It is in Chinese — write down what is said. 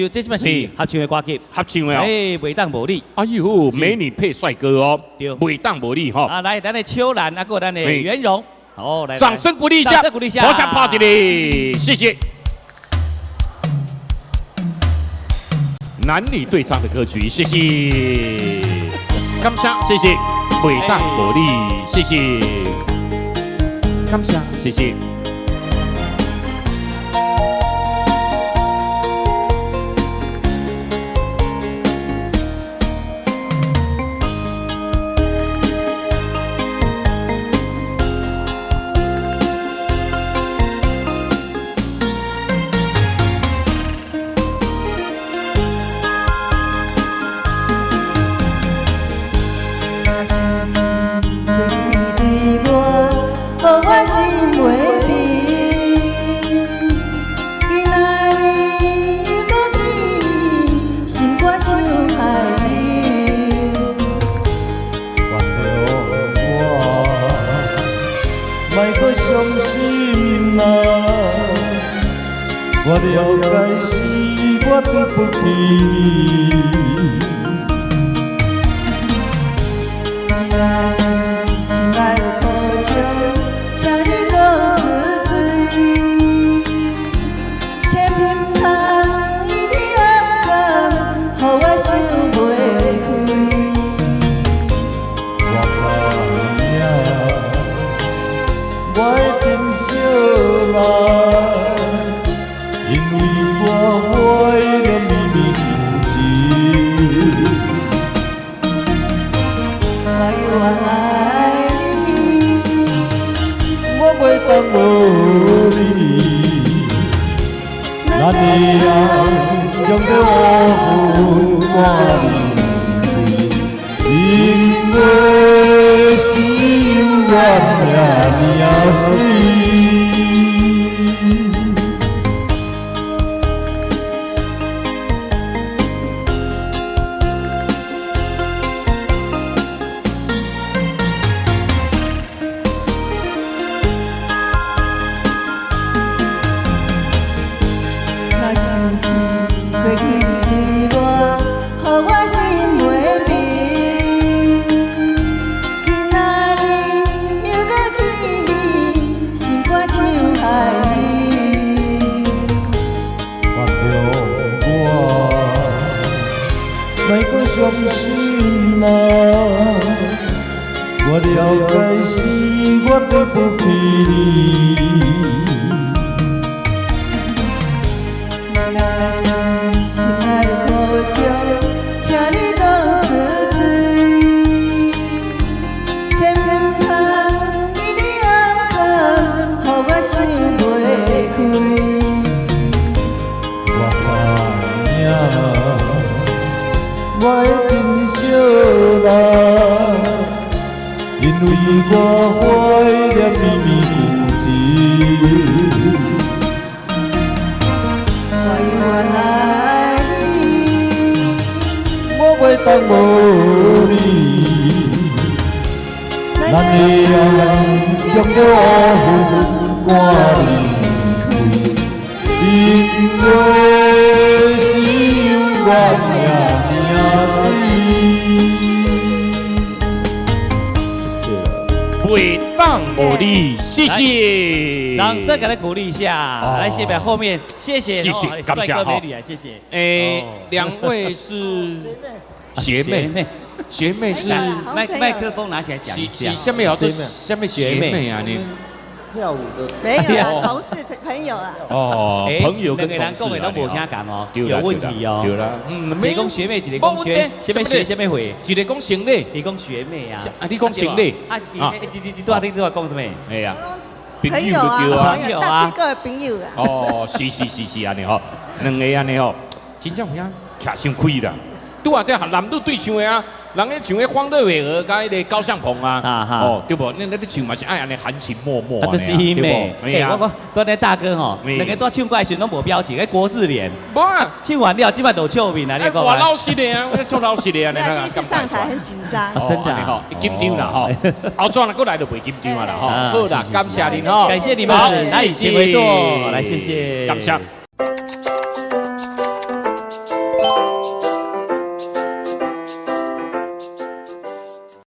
这本是合唱的歌曲，合唱的哦。哎，袂当无你。哎呦，美女配帅哥哦，对，袂当无你哈。啊，来，咱的秋兰，啊，个咱的袁荣，好，来，掌声鼓励一下，掌声鼓励一下，我想拍一个，谢谢。男女对唱的歌曲，谢谢。感谢，谢谢。袂当无你，谢谢。感谢，谢谢。莫搁伤心啦，我了解是我对不起你。你若是心内有苦衷，请你搁出嘴，千万通伊的暗藏，予我想袂开。我知影。我一定惜来，因为我怀了秘密有情。我爱你，我袂当无你，咱的爱将要乌云赶离开，因为心愿。呀水。若想起过去你对我，予我心袂平。莫搁伤心啦，我了解是我对不起你。若是心内有苦衷，请你搁出嘴，千万通伊的暗藏，予我想袂开。我知影。我一定惜来，因为我怀念秘密有情。我永远爱你，我袂当无你，咱的爱将要赶离开，因为心愿。袂当无你，谢谢。掌声给他鼓励一下。来，下面后面，谢谢，谢谢，感谢帅哥美女啊，谢谢。两位是学妹，学妹是麦克风拿起来讲一下。下面有下面学妹啊，你跳舞的没有啦，同事朋友啦。哦，朋友跟同事两个人讲的都无相讲哦，有问题哦。对啦，一个讲学妹，一个讲学，下面学，下面会。一个讲生理，你讲学妹啊？啊，你讲生理啊？你都在讲什么？哎呀，朋友啊，朋友，大七个朋友啊。哦，是安尼吼，两个安尼吼，真正有影徛伤开啦。拄啊，这男女对唱的啊。人咧唱迄欢乐美儿，甲迄个高相鹏啊，哦，对不？那唱嘛是爱安尼含情脉脉啊，都是伊妹。我昨天大哥吼，两个都唱过来时拢无表情，迄郭志廉。无啊，唱完了，即摆都笑面啊，你讲。我老实的啊，我做老实的啊。那第一次上台很紧张。真的吼，紧张啦吼，后转过来就袂紧张啊啦吼。好啦，感谢您吼，感谢你们，来，请回座，来谢谢，感谢。